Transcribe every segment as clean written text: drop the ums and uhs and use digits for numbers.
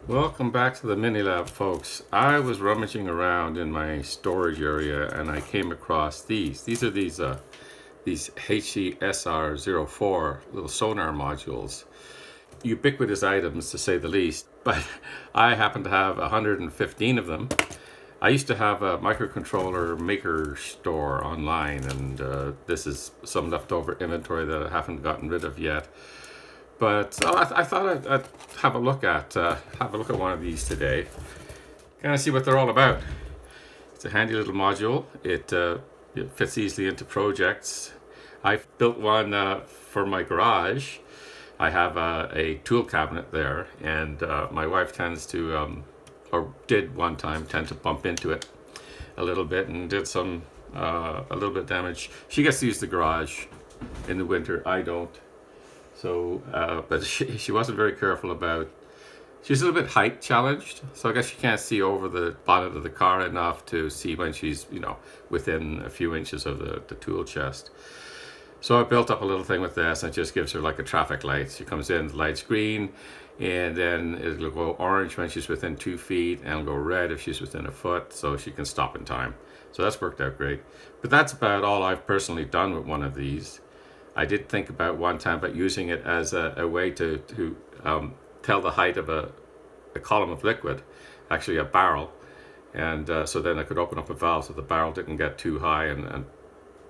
Welcome back to the mini lab, folks. I was rummaging around in my storage area and I came across these. These are these HC-SR04 little sonar modules. Ubiquitous items, to say the least, but I happen to have 115 of them. I used to have a microcontroller maker store online, and this is some leftover inventory that I haven't gotten rid of yet. But I thought I'd have a look at one of these today, kind of see what they're all about. It's a handy little module. It fits easily into projects. I built one for my garage. I have a tool cabinet there, and my wife tends to, or did one time, tend to bump into it a little bit and did some a little bit of damage. She gets to use the garage in the winter. I don't. So, but she wasn't very careful about. She's a little bit height challenged, so I guess she can't see over the bonnet of the car enough to see when she's, within a few inches of the tool chest. So I built up a little thing with this, and it just gives her like a traffic light. She comes in, the light's green, and then it'll go orange when she's within 2 feet, and it'll go red if she's within a foot, so she can stop in time. So that's worked out great. But that's about all I've personally done with one of these. I did think about one time about using it as a way to tell the height of a column of liquid, actually a barrel, and so then I could open up a valve so the barrel didn't get too high and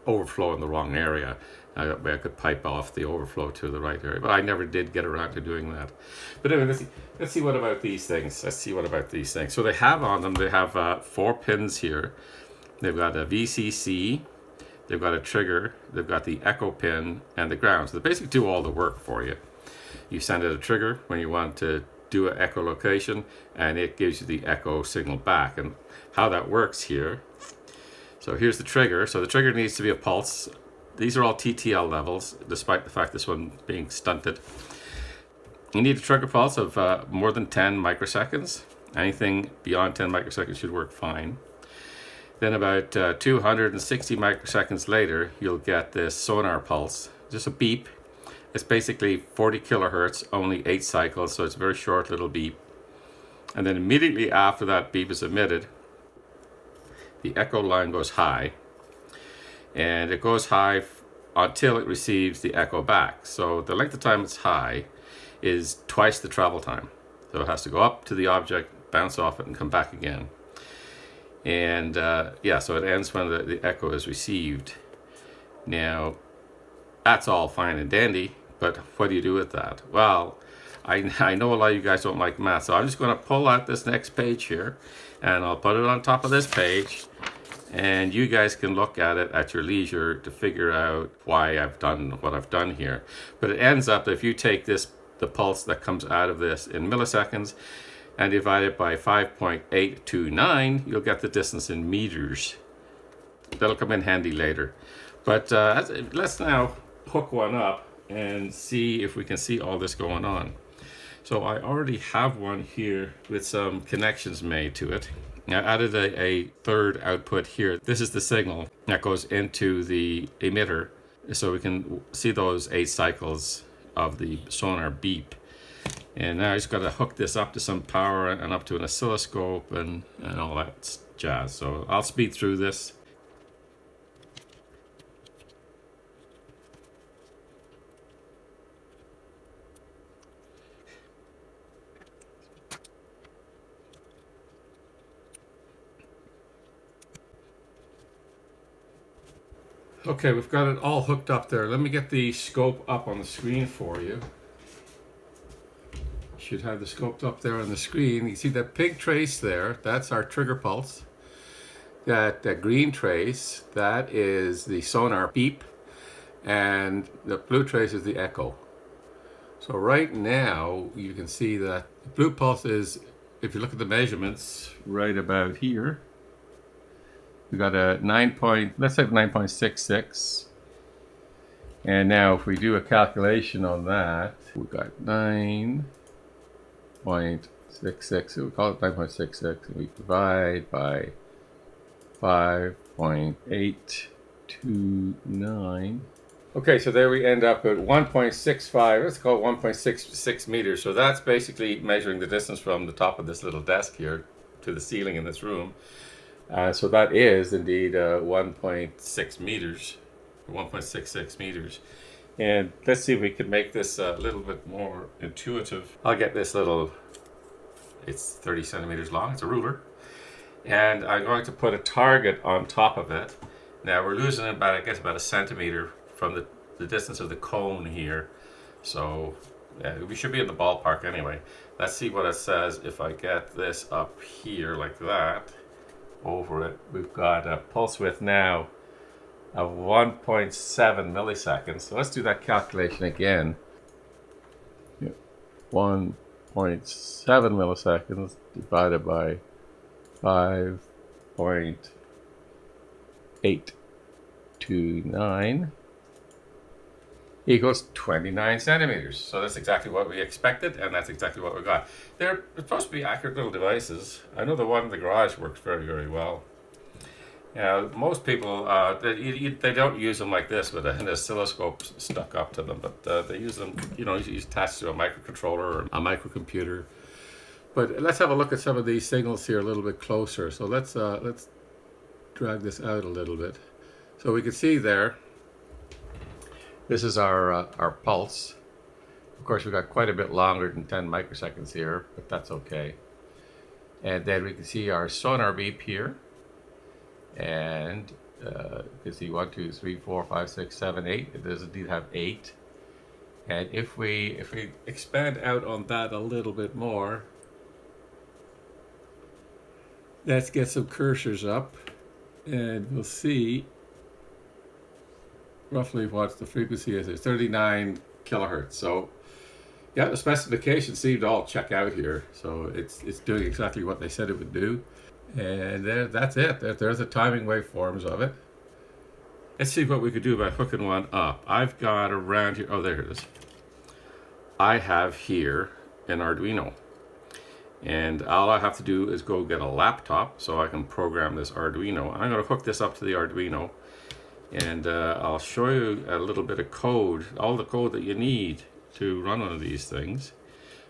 overflow in the wrong area. That way I could pipe off the overflow to the right area, but I never did get around to doing that. But anyway, let's see what about these things. So they have on them, they have 4 pins here. They've got a VCC. They've got a trigger, they've got the echo pin, and the ground. So they basically do all the work for you. You send it a trigger when you want to do an echolocation, and it gives you the echo signal back. And how that works here. So here's the trigger. So the trigger needs to be a pulse. These are all TTL levels, despite the fact this one being stunted. You need a trigger pulse of more than 10 microseconds. Anything beyond 10 microseconds should work fine. Then about 260 microseconds later, you'll get this sonar pulse, just a beep. It's basically 40 kilohertz, only 8 cycles, so it's a very short little beep. And then immediately after that beep is emitted, the echo line goes high, and it goes high until it receives the echo back. So the length of time it's high is twice the travel time. So it has to go up to the object, bounce off it, and come back again. And so it ends when the echo is received. Now, that's all fine and dandy, but what do you do with that? Well, I know a lot of you guys don't like math, so I'm just going to pull out this next page here, and I'll put it on top of this page, and you guys can look at it at your leisure to figure out why I've done what I've done here. But it ends up that if you take the pulse that comes out of this in milliseconds, and divide it by 5.829, you'll get the distance in meters. That'll come in handy later. But let's now hook one up and see if we can see all this going on. So I already have one here with some connections made to it. I added a third output here. This is the signal that goes into the emitter, so we can see those 8 cycles of the sonar beep. And now I just got to hook this up to some power and up to an oscilloscope and all that jazz. So I'll speed through this. Okay, we've got it all hooked up there. Let me get the scope up on the screen for you. Should have the scope up there on the screen. You see that pink trace there, that's our trigger pulse. That green trace, that is the sonar beep, and the blue trace is the echo. So right now you can see that the blue pulse is, if you look at the measurements right about here, we got a let's say 9.66. And now if we do a calculation on that, we got 9.66, so we call it 9.66, and we divide by 5.829, Okay, so there we end up at 1.65, let's call it 1.66 meters. So that's basically measuring the distance from the top of this little desk here to the ceiling in this room. So that is indeed 1.6 meters, 1.66 meters. And let's see if we can make this a little bit more intuitive. I'll get this little, it's 30 centimeters long, it's a ruler. And I'm going to put a target on top of it. Now we're losing about, I guess, about a centimeter from the distance of the cone here. So we should be in the ballpark anyway. Let's see what it says if I get this up here like that, over it. We've got a pulse width now of 1.7 milliseconds. So let's do that calculation again. 1.7 milliseconds divided by 5.829 equals 29 centimeters. So that's exactly what we expected, and that's exactly what we got. They're supposed to be accurate little devices. I know the one in the garage works very, very well. Most people, they don't use them like this with an oscilloscope stuck up to them, but they use them, attached to a microcontroller or a microcomputer. But let's have a look at some of these signals here a little bit closer. So let's drag this out a little bit. So we can see there, this is our pulse. Of course, we've got quite a bit longer than 10 microseconds here, but that's okay. And then we can see our sonar beep here. And you can see 1, 2, 3, 4, 5, 6, 7, 8. It does indeed have 8. And if we expand out on that a little bit more, let's get some cursors up, and we'll see roughly what the frequency is. It's 39 kilohertz. So yeah, the specifications seem to all check out here. So it's doing exactly what they said it would do. And that's it. There's the timing waveforms of it. Let's see what we could do by hooking one up. I've got around here, oh, there it is. I have here an Arduino. And all I have to do is go get a laptop so I can program this Arduino. I'm going to hook this up to the Arduino. And I'll show you a little bit of code, all the code that you need to run one of these things.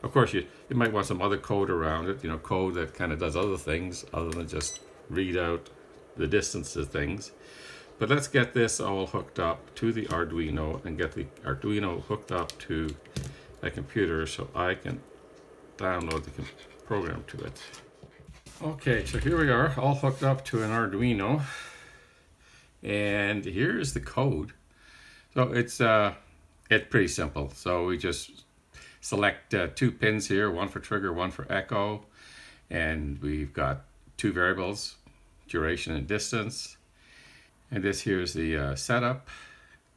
Of course, you might want some other code around it, code that kind of does other things other than just read out the distance of things. But let's get this all hooked up to the Arduino and get the Arduino hooked up to a computer so I can download the program to it. Okay, so here we are, all hooked up to an Arduino. And here's the code. So it's pretty simple. So we just select 2 pins here, one for trigger, one for echo. And we've got 2 variables, duration and distance. And this here's the setup.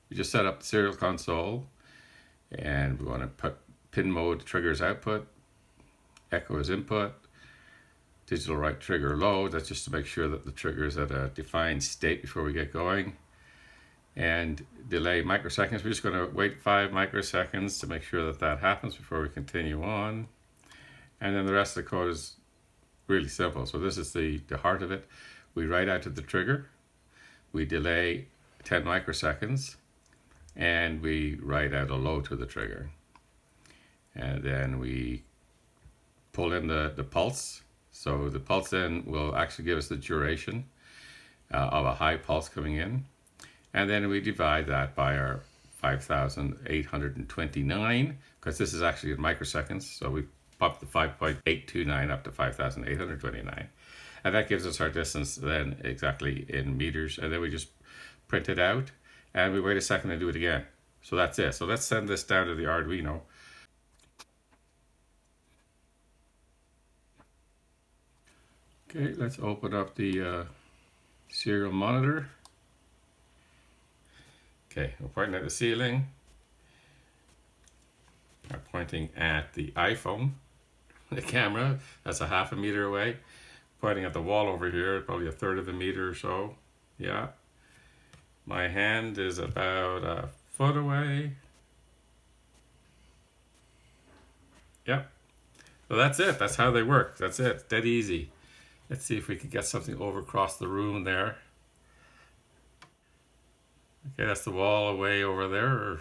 We just set up the serial console. And we want to put pin mode, triggers output, echo is input, digital right trigger low. That's just to make sure that the trigger is at a defined state before we get going. And delay microseconds. We're just going to wait 5 microseconds to make sure that that happens before we continue on. And then the rest of the code is really simple. So this is the heart of it. We write out to the trigger. We delay 10 microseconds. And we write out a low to the trigger. And then we pull in the pulse. So the pulse then will actually give us the duration of a high pulse coming in. And then we divide that by our 5,829, because this is actually in microseconds. So we pop the 5.829 up to 5,829. And that gives us our distance then exactly in meters. And then we just print it out and we wait a second and do it again. So that's it. So let's send this down to the Arduino. Okay, let's open up the serial monitor. Okay, we're pointing at the ceiling. We're pointing at the iPhone, the camera. That's a half a meter away. Pointing at the wall over here, probably a third of a meter or so. Yeah. My hand is about a foot away. Yep. So that's it. That's how they work. That's it. Dead easy. Let's see if we can get something over across the room there. Okay, that's the wall away over there,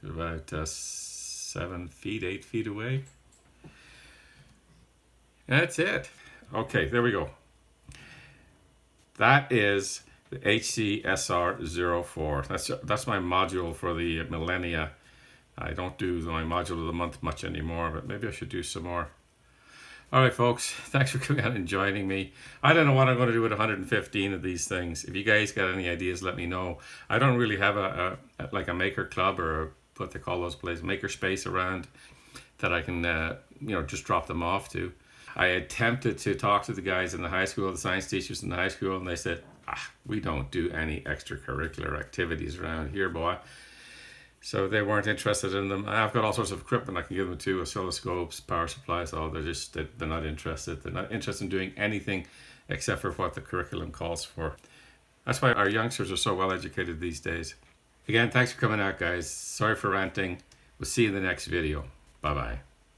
about 7 feet, 8 feet away. That's it. Okay, there we go. That is the HC-SR04. That's my module for the millennia. I don't do my module of the month much anymore, but maybe I should do some more. All right, folks, thanks for coming out and joining me. I don't know what I'm going to do with 115 of these things. If you guys got any ideas, let me know. I don't really have a maker club or what they call those places, maker space around that I can just drop them off to. I attempted to talk to the guys in the high school, the science teachers in the high school, and they said, we don't do any extracurricular activities around here, boy. So they weren't interested in them. I've got all sorts of equipment I can give them to, oscilloscopes, power supplies, they're not interested. They're not interested in doing anything except for what the curriculum calls for. That's why our youngsters are so well educated these days. Again, thanks for coming out, guys. Sorry for ranting. We'll see you in the next video. Bye-bye.